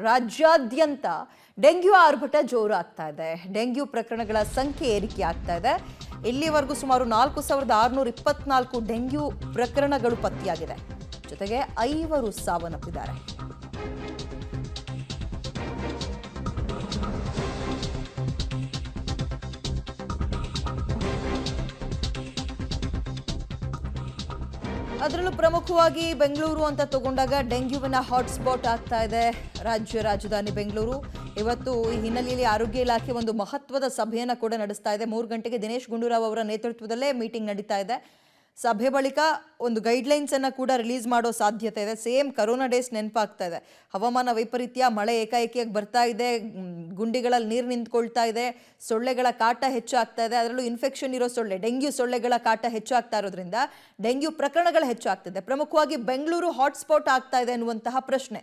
ರಾಜ್ಯಾದ್ಯಂತ ಡೆಂಗ್ಯೂ ಆರ್ಭಟ ಜೋರಾಗ್ತಾ ಇದೆ. ಡೆಂಗ್ಯೂ ಪ್ರಕರಣಗಳ ಸಂಖ್ಯೆ ಏರಿಕೆ ಆಗ್ತಾ ಇದೆ. ಇಲ್ಲಿವರೆಗೂ ಸುಮಾರು 4624 ಡೆಂಗ್ಯೂ ಪ್ರಕರಣಗಳು ಪತ್ತೆಯಾಗಿದೆ. ಜೊತೆಗೆ 5 ಸಾವನ್ನಪ್ಪಿದ್ದಾರೆ. ಅದರಲ್ಲೂ ಪ್ರಮುಖವಾಗಿ ಬೆಂಗಳೂರು ಅಂತ ತಗೊಂಡಾಗ ಡೆಂಗ್ಯೂವಿನ ಹಾಟ್ಸ್ಪಾಟ್ ಆಗ್ತಾ ಇದೆ ರಾಜ್ಯ ರಾಜಧಾನಿ ಬೆಂಗಳೂರು. ಇವತ್ತು ಈ ಹಿನ್ನೆಲೆಯಲ್ಲಿ ಆರೋಗ್ಯ ಇಲಾಖೆ ಒಂದು ಮಹತ್ವದ ಸಭೆಯನ್ನು ಕೂಡ ನಡೆಸ್ತಾ ಇದೆ. 3 ಗಂಟೆಗೆ ದಿನೇಶ್ ಗುಂಡೂರಾವ್ ಅವರ ನೇತೃತ್ವದಲ್ಲೇ ಮೀಟಿಂಗ್ ನಡೀತಾ ಇದೆ. ಸಭೆ ಬಳಿಕ ಒಂದು ಗೈಡ್ಲೈನ್ಸ್ ಅನ್ನು ಕೂಡ ರಿಲೀಸ್ ಮಾಡೋ ಸಾಧ್ಯತೆ ಇದೆ. ಸೇಮ್ ಕರೋನಾ ಡೇಸ್ ನೆನಪಾಗ್ತಾ ಇದೆ. ಹವಾಮಾನ ವೈಪರೀತ್ಯ, ಮಳೆ ಏಕಾಏಕಿಯಾಗಿ ಬರ್ತಾ ಇದೆ, ಗುಂಡಿಗಳಲ್ಲಿ ನೀರು ನಿಂತ್ಕೊಳ್ತಾ ಇದೆ, ಸೊಳ್ಳೆಗಳ ಕಾಟ ಹೆಚ್ಚಾಗ್ತಾ ಇದೆ. ಅದರಲ್ಲೂ ಇನ್ಫೆಕ್ಷನ್ ಇರೋ ಸೊಳ್ಳೆ, ಡೆಂಗ್ಯೂ ಸೊಳ್ಳೆಗಳ ಕಾಟ ಹೆಚ್ಚಾಗ್ತಾ ಇರೋದ್ರಿಂದ ಡೆಂಗ್ಯೂ ಪ್ರಕರಣಗಳು ಹೆಚ್ಚಾಗ್ತಿದೆ. ಪ್ರಮುಖವಾಗಿ ಬೆಂಗಳೂರು ಹಾಟ್ಸ್ಪಾಟ್ ಆಗ್ತಾ ಇದೆ ಅನ್ನುವಂತಹ ಪ್ರಶ್ನೆ.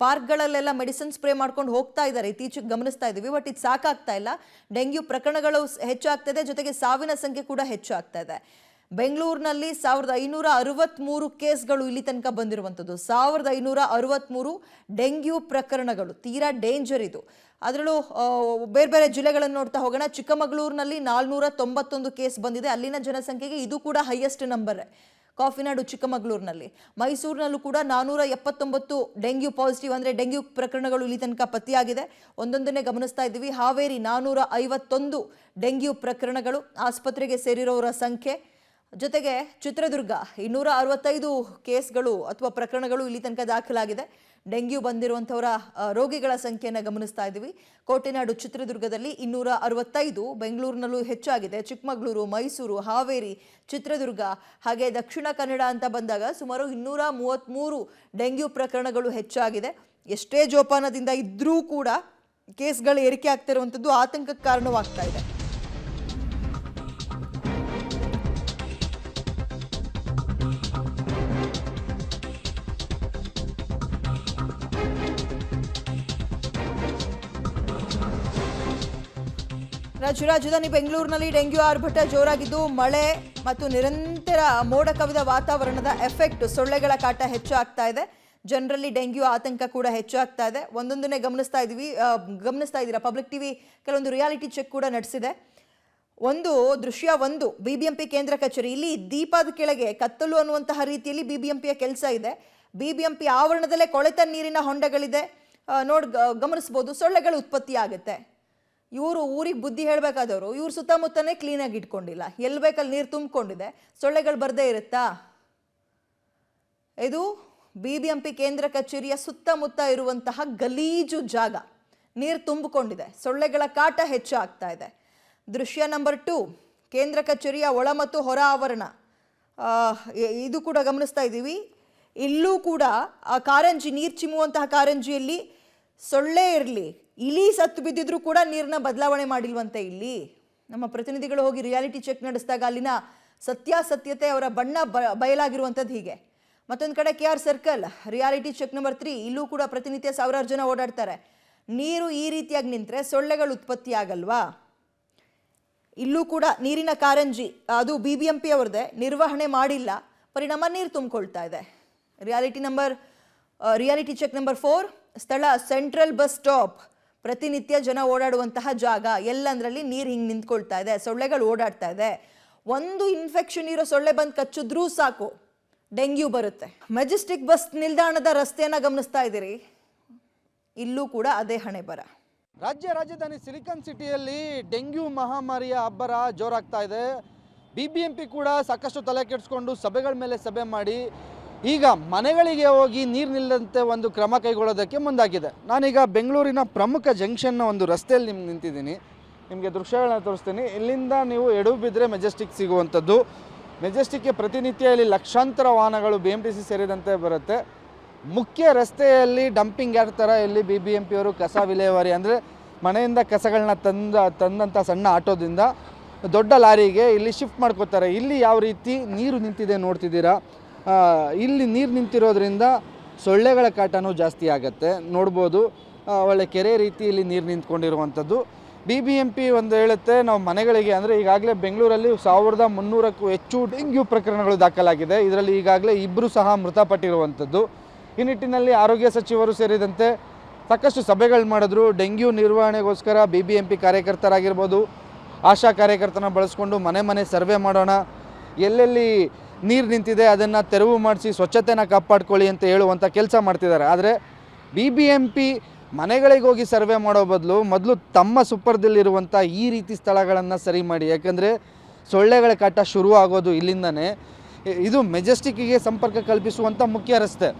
ಪಾರ್ಕ್ಗಳಲ್ಲೆಲ್ಲ ಮೆಡಿಸಿನ್ ಸ್ಪ್ರೇ ಮಾಡ್ಕೊಂಡು ಹೋಗ್ತಾ ಇದ್ದಾರೆ, ಇತ್ತೀಚೆಗೆ ಗಮನಿಸ್ತಾ ಇದ್ದೀವಿ. ಬಟ್ ಇದು ಸಾಕಾಗ್ತಾ ಇಲ್ಲ. ಡೆಂಗ್ಯೂ ಪ್ರಕರಣಗಳು ಹೆಚ್ಚಾಗ್ತದೆ, ಜೊತೆಗೆ ಸಾವಿನ ಸಂಖ್ಯೆ ಕೂಡ ಹೆಚ್ಚಾಗ್ತಾ ಇದೆ. ಬೆಂಗಳೂರಿನಲ್ಲಿ 1563 ಕೇಸ್ಗಳು ಇಲ್ಲಿ ತನಕ ಬಂದಿರುವಂಥದ್ದು. 1563 ಡೆಂಗ್ಯೂ ಪ್ರಕರಣಗಳು. ತೀರಾ ಡೇಂಜರ್ ಇದು. ಅದರಲ್ಲೂ ಬೇರೆ ಬೇರೆ ಜಿಲ್ಲೆಗಳನ್ನು ನೋಡ್ತಾ ಹೋಗೋಣ. ಚಿಕ್ಕಮಗಳೂರಿನಲ್ಲಿ 491 ಕೇಸ್ ಬಂದಿದೆ. ಅಲ್ಲಿನ ಜನಸಂಖ್ಯೆಗೆ ಇದು ಕೂಡ ಹೈಯೆಸ್ಟ್ ನಂಬರ್. ಕಾಫಿನಾಡು ಚಿಕ್ಕಮಗಳೂರಿನಲ್ಲಿ. ಮೈಸೂರಿನಲ್ಲೂ ಕೂಡ 479 ಡೆಂಗ್ಯೂ ಪಾಸಿಟಿವ್ ಅಂದರೆ ಡೆಂಗ್ಯೂ ಪ್ರಕರಣಗಳು ಇಲ್ಲಿ ತನಕ ಪತ್ತೆಯಾಗಿದೆ. ಒಂದೊಂದನ್ನೇ ಗಮನಿಸ್ತಾ ಇದ್ದೀವಿ. ಹಾವೇರಿ 451 ಡೆಂಗ್ಯೂ ಪ್ರಕರಣಗಳು, ಆಸ್ಪತ್ರೆಗೆ ಸೇರಿರೋರ ಸಂಖ್ಯೆ. ಜೊತೆಗೆ ಚಿತ್ರದುರ್ಗ 265 ಕೇಸ್ಗಳು ಅಥವಾ ಪ್ರಕರಣಗಳು ಇಲ್ಲಿ ತನಕ ದಾಖಲಾಗಿದೆ. ಡೆಂಗ್ಯೂ ಬಂದಿರುವಂಥವರ ರೋಗಿಗಳ ಸಂಖ್ಯೆಯನ್ನು ಗಮನಿಸ್ತಾ ಇದ್ದೀವಿ. ಕೋಟೆನಾಡು ಚಿತ್ರದುರ್ಗದಲ್ಲಿ 265, ಬೆಂಗಳೂರಿನಲ್ಲೂ ಹೆಚ್ಚಾಗಿದೆ. ಚಿಕ್ಕಮಗಳೂರು, ಮೈಸೂರು, ಹಾವೇರಿ, ಚಿತ್ರದುರ್ಗ ಹಾಗೆ ದಕ್ಷಿಣ ಕನ್ನಡ ಅಂತ ಬಂದಾಗ ಸುಮಾರು 233 ಡೆಂಗ್ಯೂ ಪ್ರಕರಣಗಳು ಹೆಚ್ಚಾಗಿದೆ. ಎಷ್ಟೇ ಜೋಪಾನದಿಂದ ಇದ್ರೂ ಕೂಡ ಕೇಸ್ಗಳು ಏರಿಕೆ ಆಗ್ತಿರುವಂಥದ್ದು ಆತಂಕಕ್ಕೆ ಕಾರಣವಾಗ್ತಾ ಇದೆ. ರಾಜಧಾನಿ ಬೆಂಗಳೂರಿನಲ್ಲಿ ಡೆಂಗ್ಯೂ ಆರ್ಭಟ ಜೋರಾಗಿದ್ದು, ಮಳೆ ಮತ್ತು ನಿರಂತರ ಮೋಡ ಕವಿದ ವಾತಾವರಣದ ಎಫೆಕ್ಟ್, ಸೊಳ್ಳೆಗಳ ಕಾಟ ಹೆಚ್ಚಾಗ್ತಾ ಇದೆ. ಜನರಲ್ಲಿ ಡೆಂಗ್ಯೂ ಆತಂಕ ಕೂಡ ಹೆಚ್ಚಾಗ್ತಾ ಇದೆ. ಒಂದೊಂದನ್ನೇ ಗಮನಿಸ್ತಾ ಇದ್ದೀರಾ. ಪಬ್ಲಿಕ್ ಟಿವಿ ಕೆಲವೊಂದು ರಿಯಾಲಿಟಿ ಚೆಕ್ ಕೂಡ ನಡೆಸಿದೆ. ದೃಶ್ಯ 1 BBMP ಕೇಂದ್ರ ಕಚೇರಿ. ಇಲ್ಲಿ ದೀಪದ ಕೆಳಗೆ ಕತ್ತಲು ಅನ್ನುವಂತಹ ರೀತಿಯಲ್ಲಿ BBMPಯ ಕೆಲಸ ಇದೆ. BBMP ಆವರಣದಲ್ಲೇ ಕೊಳೆತ ನೀರಿನ ಹೊಂಡಗಳಿದೆ. ಗಮನಿಸ್ಬೋದು, ಸೊಳ್ಳೆಗಳು ಉತ್ಪತ್ತಿ ಆಗುತ್ತೆ. ಇವರು ಊರಿಗೆ ಬುದ್ಧಿ ಹೇಳಬೇಕಾದವರು ಇವ್ರ ಸುತ್ತಮುತ್ತನೇ ಕ್ಲೀನಾಗಿ ಇಟ್ಕೊಂಡಿಲ್ಲ. ಎಲ್ಲಿ ಬೇಕಲ್ಲಿ ನೀರು ತುಂಬಿಕೊಂಡಿದೆ, ಸೊಳ್ಳೆಗಳು ಬರದೇ ಇರುತ್ತಾ? ಇದು BBMP ಕೇಂದ್ರ ಕಚೇರಿಯ ಸುತ್ತಮುತ್ತ ಇರುವಂತಹ ಗಲೀಜು ಜಾಗ. ನೀರು ತುಂಬಿಕೊಂಡಿದೆ, ಸೊಳ್ಳೆಗಳ ಕಾಟ ಹೆಚ್ಚಾಗ್ತಾ ಇದೆ. ದೃಶ್ಯ ನಂಬರ್ 2 ಕೇಂದ್ರ ಕಚೇರಿಯ ಒಳ ಮತ್ತು ಹೊರ ಆವರಣ. ಇದು ಕೂಡ ಗಮನಿಸ್ತಾ ಇದ್ದೀವಿ. ಇಲ್ಲೂ ಕೂಡ ಆ ಕಾರಂಜಿ, ನೀರು ಚಿಮ್ಮುವಂತಹ ಕಾರಂಜಿಯಲ್ಲಿ ಸೊಳ್ಳೆ ಇರಲಿ, ಇಲಿ ಸತ್ತು ಬಿದ್ದಿದ್ರು ಕೂಡ ನೀರನ್ನ ಬದಲಾವಣೆ ಮಾಡಿಲ್ವಂತೆ. ಇಲ್ಲಿ ನಮ್ಮ ಪ್ರತಿನಿಧಿಗಳು ಹೋಗಿ ರಿಯಾಲಿಟಿ ಚೆಕ್ ನಡೆಸಿದಾಗ ಅಲ್ಲಿನ ಸತ್ಯಾಸತ್ಯತೆ, ಅವರ ಬಣ್ಣ ಬಯಲಾಗಿರುವಂಥದ್ದು ಹೀಗೆ. ಮತ್ತೊಂದು ಕಡೆ KR circle reality check number 3. ಇಲ್ಲೂ ಕೂಡ ಪ್ರತಿನಿತ್ಯ ಸಾವಿರಾರು ಜನ ಓಡಾಡ್ತಾರೆ. ನೀರು ಈ ರೀತಿಯಾಗಿ ನಿಂತರೆ ಸೊಳ್ಳೆಗಳು ಉತ್ಪತ್ತಿ ಆಗಲ್ವಾ? ಇಲ್ಲೂ ಕೂಡ ನೀರಿನ ಕಾರಂಜಿ, ಅದು BBMP ಅವ್ರದ್ದೇ, ನಿರ್ವಹಣೆ ಮಾಡಿಲ್ಲ, ಪರಿಣಾಮ ನೀರು ತುಂಬಿಕೊಳ್ತಾ ಇದೆ. ರಿಯಾಲಿಟಿ ಚೆಕ್ ನಂಬರ್ 4 ಸ್ಥಳ ಸೆಂಟ್ರಲ್ ಬಸ್ ಸ್ಟಾಪ್. ಪ್ರತಿನಿತ್ಯ ಜನ ಓಡಾಡುವಂತಹ ಜಾಗ. ಎಲ್ಲಂದ್ರಲ್ಲಿ ನೀರು ಹಿಂಗೆ ನಿಂತ್ಕೊಳ್ತಾ ಇದೆ, ಸೊಳ್ಳೆಗಳು ಓಡಾಡ್ತಾ ಇದೆ. ಒಂದು ಇನ್ಫೆಕ್ಷನ್ ಇರೋ ಸೊಳ್ಳೆ ಬಂದು ಕಚ್ಚಿದ್ರೂ ಸಾಕು, ಡೆಂಗ್ಯೂ ಬರುತ್ತೆ. ಮೆಜೆಸ್ಟಿಕ್ ಬಸ್ ನಿಲ್ದಾಣದ ರಸ್ತೆಯನ್ನು ಗಮನಿಸ್ತಾ ಇದ್ದೀರಿ. ಇಲ್ಲೂ ಕೂಡ ಅದೇ ಹಣೆ ಬರ. ರಾಜಧಾನಿ ಸಿಲಿಕಾನ್ ಸಿಟಿಯಲ್ಲಿ ಡೆಂಗ್ಯೂ ಮಹಾಮಾರಿಯ ಅಬ್ಬರ ಜೋರಾಗ್ತಾ ಇದೆ. BBMP ಕೂಡ ಸಾಕಷ್ಟು ತಲೆ ಕೆಡಿಸ್ಕೊಂಡು ಸಭೆಗಳ ಮೇಲೆ ಸಭೆ ಮಾಡಿ ಈಗ ಮನೆಗಳಿಗೆ ಹೋಗಿ ನೀರು ನಿಲ್ಲದಂತೆ ಒಂದು ಕ್ರಮ ಕೈಗೊಳ್ಳೋದಕ್ಕೆ ಮುಂದಾಗಿದೆ. ನಾನೀಗ ಬೆಂಗಳೂರಿನ ಪ್ರಮುಖ ಜಂಕ್ಷನ್ನ ಒಂದು ರಸ್ತೆಯಲ್ಲಿ ನಿಂತಿದ್ದೀನಿ. ನಿಮಗೆ ದೃಶ್ಯಗಳನ್ನ ತೋರಿಸ್ತೀನಿ. ಇಲ್ಲಿಂದ ನೀವು ಎಡವು ಬಿದ್ದರೆ ಮೆಜೆಸ್ಟಿಕ್ ಸಿಗುವಂಥದ್ದು. ಮೆಜೆಸ್ಟಿಕ್ಗೆ ಪ್ರತಿನಿತ್ಯ ಇಲ್ಲಿ ಲಕ್ಷಾಂತರ ವಾಹನಗಳು BMTC ಸೇರಿದಂತೆ ಬರುತ್ತೆ. ಮುಖ್ಯ ರಸ್ತೆಯಲ್ಲಿ ಡಂಪಿಂಗ್ ಯಾರ್ಡ್ ಥರ ಇಲ್ಲಿ BBMP ಅವರು ಕಸ ವಿಲೇವಾರಿ, ಅಂದರೆ ಮನೆಯಿಂದ ಕಸಗಳನ್ನ ತಂದಂಥ ಸಣ್ಣ ಆಟೋದಿಂದ ದೊಡ್ಡ ಲಾರಿಗೆ ಇಲ್ಲಿ ಶಿಫ್ಟ್ ಮಾಡ್ಕೋತಾರೆ. ಇಲ್ಲಿ ಯಾವ ರೀತಿ ನೀರು ನಿಂತಿದೆ ನೋಡ್ತಿದ್ದೀರಾ. ಇಲ್ಲಿ ನೀರು ನಿಂತಿರೋದ್ರಿಂದ ಸೊಳ್ಳೆಗಳ ಕಾಟನೂ ಜಾಸ್ತಿ ಆಗುತ್ತೆ. ನೋಡ್ಬೋದು, ಒಳ್ಳೆ ಕೆರೆ ರೀತಿ ಇಲ್ಲಿ ನೀರು ನಿಂತ್ಕೊಂಡಿರುವಂಥದ್ದು. BBMP ಒಂದು ಹೇಳುತ್ತೆ, ನಾವು ಮನೆಗಳಿಗೆ, ಅಂದರೆ ಈಗಾಗಲೇ ಬೆಂಗಳೂರಲ್ಲಿ 1300ಕ್ಕೂ ಹೆಚ್ಚು ಡೆಂಗ್ಯೂ ಪ್ರಕರಣಗಳು ದಾಖಲಾಗಿದೆ. ಇದರಲ್ಲಿ ಈಗಾಗಲೇ 2 ಸಹ ಮೃತಪಟ್ಟಿರುವಂಥದ್ದು. ಈ ನಿಟ್ಟಿನಲ್ಲಿ ಆರೋಗ್ಯ ಸಚಿವರು ಸೇರಿದಂತೆ ಸಾಕಷ್ಟು ಸಭೆಗಳು ಮಾಡಿದ್ರು. ಡೆಂಗ್ಯೂ ನಿರ್ವಹಣೆಗೋಸ್ಕರ BBMP ಕಾರ್ಯಕರ್ತರಾಗಿರ್ಬೋದು, ಆಶಾ ಕಾರ್ಯಕರ್ತನ ಬಳಸ್ಕೊಂಡು ಮನೆ ಸರ್ವೆ ಮಾಡೋಣ, ಎಲ್ಲೆಲ್ಲಿ ನೀರು ನಿಂತಿದೆ ಅದನ್ನು ತೆರವು ಮಾಡಿಸಿ ಸ್ವಚ್ಛತೆನ ಕಾಪಾಡ್ಕೊಳ್ಳಿ ಅಂತ ಹೇಳುವಂಥ ಕೆಲಸ ಮಾಡ್ತಿದ್ದಾರೆ. ಆದರೆ BBMP ಮನೆಗಳಿಗೆ ಹೋಗಿ ಸರ್ವೆ ಮಾಡೋ ಬದಲು ಮೊದಲು ತಮ್ಮ ಸುಪರ್ದಲ್ಲಿರುವಂಥ ಈ ರೀತಿ ಸ್ಥಳಗಳನ್ನು ಸರಿ ಮಾಡಿ. ಯಾಕಂದರೆ ಸೊಳ್ಳೆಗಳ ಕಾಟ ಶುರು ಆಗೋದು ಇಲ್ಲಿಂದನೇ. ಇದು ಮೆಜೆಸ್ಟಿಕ್ಕಿಗೆ ಸಂಪರ್ಕ ಕಲ್ಪಿಸುವಂಥ ಮುಖ್ಯ ರಸ್ತೆ.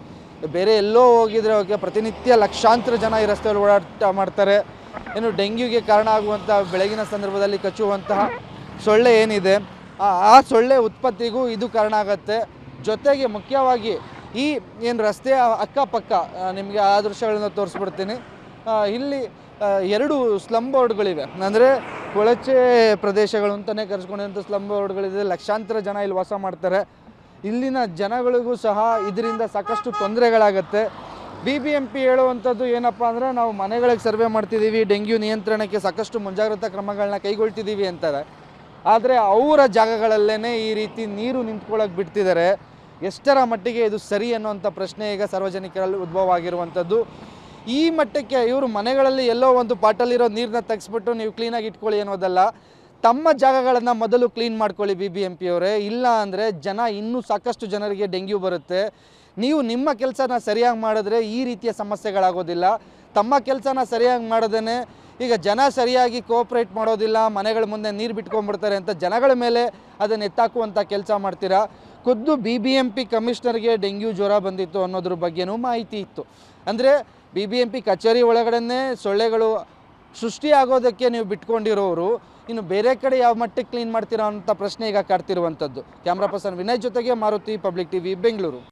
ಬೇರೆ ಎಲ್ಲೋ ಹೋಗಿದ್ರೆ ಓಕೆ, ಪ್ರತಿನಿತ್ಯ ಲಕ್ಷಾಂತರ ಜನ ಈ ರಸ್ತೆಯಲ್ಲಿ ಓಡಾಟ ಮಾಡ್ತಾರೆ. ಏನು ಡೆಂಗ್ಯೂಗೆ ಕಾರಣ ಆಗುವಂಥ ಬೆಳಗಿನ ಸಂದರ್ಭದಲ್ಲಿ ಕಚ್ಚುವಂತಹ ಸೊಳ್ಳೆ ಏನಿದೆ, ಆ ಸೊಳ್ಳೆ ಉತ್ಪತ್ತಿಗೂ ಇದು ಕಾರಣ ಆಗುತ್ತೆ. ಜೊತೆಗೆ ಮುಖ್ಯವಾಗಿ ಈ ಏನು ರಸ್ತೆಯ ಅಕ್ಕಪಕ್ಕ ನಿಮಗೆ ಆ ದೃಶ್ಯಗಳನ್ನು ತೋರಿಸ್ಬಿಡ್ತೀನಿ. ಇಲ್ಲಿ 2 ಸ್ಲಮ್ ಬೋರ್ಡ್ಗಳಿವೆ, ಅಂದರೆ ಕೊಳಚೆ ಪ್ರದೇಶಗಳು ಅಂತಲೇ ಕರೆಸ್ಕೊಂಡಿರುವಂಥ ಸ್ಲಮ್ ಬೋರ್ಡ್ಗಳಿದೆ. ಲಕ್ಷಾಂತರ ಜನ ಇಲ್ಲಿ ವಾಸ ಮಾಡ್ತಾರೆ. ಇಲ್ಲಿನ ಜನಗಳಿಗೂ ಸಹ ಇದರಿಂದ ಸಾಕಷ್ಟು ತೊಂದರೆಗಳಾಗುತ್ತೆ. BBMP ಹೇಳುವಂಥದ್ದು ಏನಪ್ಪ ಅಂದರೆ, ನಾವು ಮನೆಗಳಿಗೆ ಸರ್ವೆ ಮಾಡ್ತಿದ್ದೀವಿ, ಡೆಂಗ್ಯೂ ನಿಯಂತ್ರಣಕ್ಕೆ ಸಾಕಷ್ಟು ಮುಂಜಾಗ್ರತಾ ಕ್ರಮಗಳನ್ನ ಕೈಗೊಳ್ತಿದ್ದೀವಿ ಅಂತಾರೆ. ಆದರೆ ಅವರ ಜಾಗಗಳಲ್ಲೇ ಈ ರೀತಿ ನೀರು ನಿಂತ್ಕೊಳ್ಳೋಕೆ ಬಿಡ್ತಿದ್ದಾರೆ. ಎಷ್ಟರ ಮಟ್ಟಿಗೆ ಇದು ಸರಿ ಅನ್ನೋಂಥ ಪ್ರಶ್ನೆ ಈಗ ಸಾರ್ವಜನಿಕರಲ್ಲಿ ಉದ್ಭವ ಆಗಿರುವಂಥದ್ದು. ಈ ಮಟ್ಟಕ್ಕೆ ಇವರು ಮನೆಗಳಲ್ಲಿ ಎಲ್ಲೋ ಒಂದು ಪಾಟಲ್ಲಿರೋ ನೀರನ್ನ ತೆಗೆಸ್ಬಿಟ್ಟು ನೀವು ಕ್ಲೀನಾಗಿ ಇಟ್ಕೊಳ್ಳಿ ಅನ್ನೋದಲ್ಲ, ತಮ್ಮ ಜಾಗಗಳನ್ನು ಮೊದಲು ಕ್ಲೀನ್ ಮಾಡ್ಕೊಳ್ಳಿ BBMP ಅವರೇ. ಇಲ್ಲ ಅಂದರೆ ಇನ್ನೂ ಸಾಕಷ್ಟು ಜನರಿಗೆ ಡೆಂಗ್ಯೂ ಬರುತ್ತೆ. ನೀವು ನಿಮ್ಮ ಕೆಲಸನ ಸರಿಯಾಗಿ ಮಾಡಿದ್ರೆ ಈ ರೀತಿಯ ಸಮಸ್ಯೆಗಳಾಗೋದಿಲ್ಲ. ತಮ್ಮ ಕೆಲಸನ ಸರಿಯಾಗಿ ಮಾಡದೇ ಈಗ ಜನ ಸರಿಯಾಗಿ ಕೋಆಪ್ರೇಟ್ ಮಾಡೋದಿಲ್ಲ, ಮನೆಗಳ ಮುಂದೆ ನೀರು ಬಿಟ್ಕೊಂಡ್ಬಿಡ್ತಾರೆ ಅಂತ ಜನಗಳ ಮೇಲೆ ಅದನ್ನು ಎತ್ತಾಕುವಂಥ ಕೆಲಸ ಮಾಡ್ತೀರಾ. ಖುದ್ದು BBMP ಕಮಿಷನರ್ಗೆ ಡೆಂಗ್ಯೂ ಜ್ವರ ಬಂದಿತ್ತು ಅನ್ನೋದ್ರ ಬಗ್ಗೆನೂ ಮಾಹಿತಿ ಇತ್ತು. ಅಂದರೆ BBMP ಕಚೇರಿ ಒಳಗಡೆ ಸೊಳ್ಳೆಗಳು ಸೃಷ್ಟಿಯಾಗೋದಕ್ಕೆ ನೀವು ಬಿಟ್ಕೊಂಡಿರೋರು ಇನ್ನು ಬೇರೆ ಕಡೆ ಯಾವ ಮಟ್ಟಕ್ಕೆ ಕ್ಲೀನ್ ಮಾಡ್ತೀರಾ ಅಂತ ಪ್ರಶ್ನೆ ಈಗ ಕಾಡ್ತಿರುವಂಥದ್ದು. ಕ್ಯಾಮ್ರಾ ಪರ್ಸನ್ ವಿನಯ್ ಜೊತೆಗೆ ಮಾರುತಿ, ಪಬ್ಲಿಕ್ TV, ಬೆಂಗಳೂರು.